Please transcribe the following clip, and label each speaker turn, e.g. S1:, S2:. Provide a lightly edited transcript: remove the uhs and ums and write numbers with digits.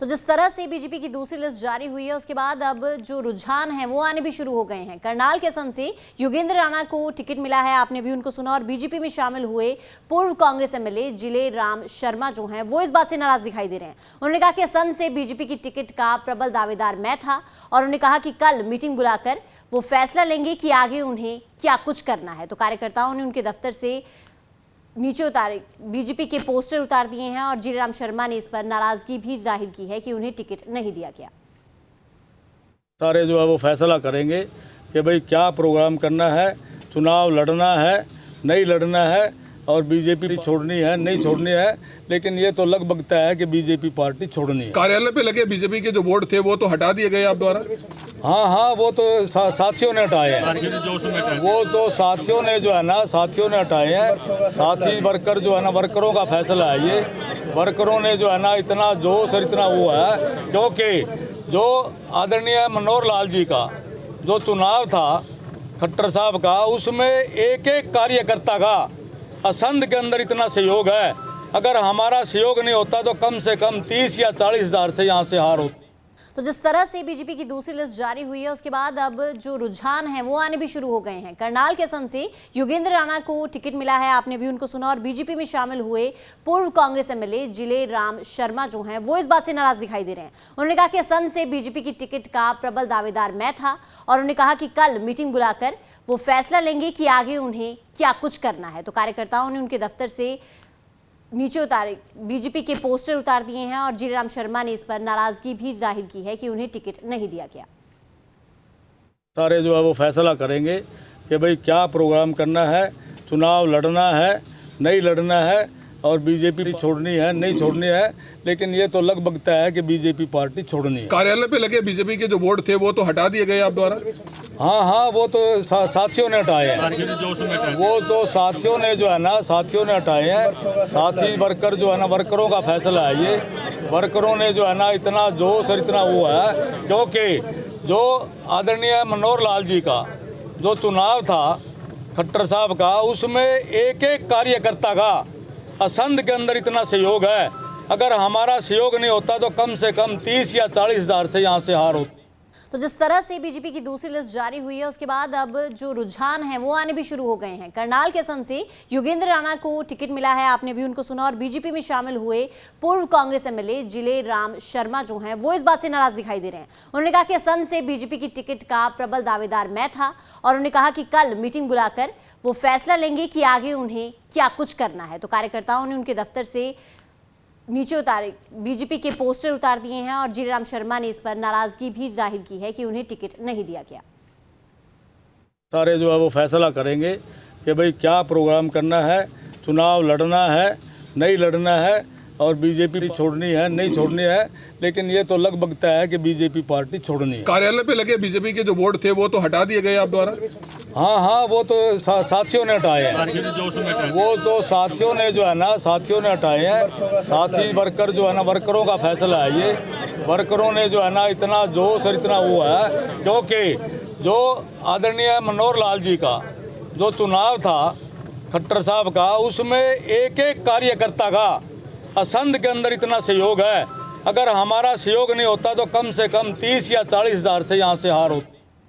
S1: तो जिस तरह से बीजेपी की दूसरी लिस्ट जारी हुई है उसके बाद अब जो रुझान है वो आने भी शुरू हो गए हैं। करनाल के सन से योगेंद्र राणा को टिकट मिला है, आपने भी उनको सुना। और बीजेपी में शामिल हुए पूर्व कांग्रेस एमएलए जिले राम शर्मा जो हैं वो इस बात से नाराज दिखाई दे रहे हैं। उन्होंने कहा कि सन से बीजेपी की टिकट का प्रबल दावेदार मैं था और उन्होंने कहा कि कल मीटिंग बुलाकर वो फैसला लेंगे कि आगे उन्हें क्या कुछ करना है। तो कार्यकर्ताओं ने उनके दफ्तर से नीचे उतारे, बीजेपी के पोस्टर उतार दिए हैं और जिलेराम शर्मा ने इस पर नाराजगी भी जाहिर की है कि उन्हें टिकट नहीं दिया गया।
S2: सारे जो है वो फैसला करेंगे कि भाई क्या प्रोग्राम करना है, चुनाव लड़ना है, नहीं लड़ना है और बीजेपी छोड़नी है, नहीं छोड़नी है। लेकिन ये तो लगभग तय है कि बीजेपी पार्टी छोड़नी है।
S3: कार्यालय पे लगे बीजेपी के जो बोर्ड थे वो तो हटा दिए गए आप द्वारा?
S2: हाँ, वो तो साथियों ने हटाए हैं। वो तो साथियों ने जो है ना, साथियों ने हटाए हैं। साथी वर्कर जो है ना, वर्करों का फैसला है ये। वर्करों ने जो है ना इतना जोश और इतना वो है, क्योंकि जो आदरणीय मनोहर लाल जी का जो चुनाव था खट्टर साहब का, उसमें एक एक कार्यकर्ता का असंध के अंदर इतना सहयोग है। अगर हमारा सहयोग नहीं होता तो कम से कम 30 या 40 हज़ार से यहाँ से हार होती।
S1: तो जिस तरह से बीजेपी की दूसरी लिस्ट जारी हुई है उसके बाद अब जो रुझान है वो आने भी शुरू हो गए हैं। करनाल के सन से योगेंद्र राणा को टिकट मिला है, आपने भी उनको सुना। और बीजेपी में शामिल हुए पूर्व कांग्रेस एमएलए जिले राम शर्मा जो हैं वो इस बात से नाराज दिखाई दे रहे हैं। उन्होंने कहा कि सन से बीजेपी की टिकट का प्रबल दावेदार मैं था और उन्होंने कहा कि कल मीटिंग बुलाकर वो फैसला लेंगे कि आगे उन्हें क्या कुछ करना है। तो कार्यकर्ताओं ने उनके दफ्तर से नीचे उतारे, बीजेपी के पोस्टर उतार दिए हैं और जिलेराम शर्मा ने इस पर नाराजगी भी जाहिर की है कि उन्हें टिकट नहीं दिया गया।
S2: सारे जो है वो फैसला करेंगे कि भाई क्या प्रोग्राम करना है, चुनाव लड़ना है, नहीं लड़ना है और बीजेपी छोड़नी है, नहीं छोड़नी है। लेकिन ये तो लगभग तय है कि बीजेपी पार्टी छोड़नी है।
S3: कार्यालय पे लगे बीजेपी के जो बोर्ड थे वो तो हटा दिए गए आप द्वारा?
S2: हाँ, वो तो साथियों ने हटाए हैं। वो तो साथियों ने जो है ना, साथियों ने हटाए हैं। साथी वर्कर जो है ना, वर्करों का फैसला है ये। वर्करों ने जो है ना इतना जोश और इतना वो है, क्योंकि जो आदरणीय मनोहर लाल जी का जो चुनाव था खट्टर साहब का, उसमें एक एक कार्यकर्ता का असंध के अंदर इतना सहयोग है। अगर हमारा सहयोग नहीं होता तो कम से कम 30 या 40 हज़ार से यहाँ से हार होती।
S1: तो जिस तरह से बीजेपी की दूसरी लिस्ट जारी हुई है उसके बाद अब जो रुझान है वो आने भी शुरू हो गए हैं। करनाल के सन से योगेंद्र राणा को टिकट मिला है, आपने भी उनको सुना। और बीजेपी में शामिल हुए पूर्व कांग्रेस एमएलए जिले राम शर्मा जो हैं वो इस बात से नाराज दिखाई दे रहे हैं। उन्होंने कहा कि सन से बीजेपी की टिकट का प्रबल दावेदार मैं था और उन्होंने कहा कि कल मीटिंग बुलाकर वो फैसला लेंगे कि आगे उन्हें क्या कुछ करना है। तो कार्यकर्ताओं ने उनके दफ्तर से नीचे उतारे, बीजेपी के पोस्टर उतार दिए हैं और जिलेराम शर्मा ने इस पर नाराजगी भी जाहिर की है कि उन्हें टिकट नहीं दिया गया।
S2: सारे जो है वो फैसला करेंगे कि भाई क्या प्रोग्राम करना है, चुनाव लड़ना है, नहीं लड़ना है और बीजेपी छोड़नी है, नहीं छोड़नी है। लेकिन ये तो लगभग तय है कि बीजेपी पार्टी छोड़नी है।
S3: कार्यालय पे लगे बीजेपी के जो बोर्ड थे वो तो हटा दिए गए आप द्वारा?
S2: हाँ, वो तो साथियों ने हटाए हैं। वो तो साथियों ने जो है ना, साथियों ने हटाए हैं। साथी वर्कर जो है ना, वर्करों का फैसला है ये। वर्करों ने जो है ना इतना जोश और इतना वो है, क्योंकि जो आदरणीय मनोहर लाल जी का जो चुनाव था खट्टर साहब का, उसमें एक एक कार्यकर्ता का असंध के अंदर इतना सहयोग है। अगर हमारा सहयोग नहीं होता तो कम से कम 30 या 40 हज़ार से यहाँ से हार होती।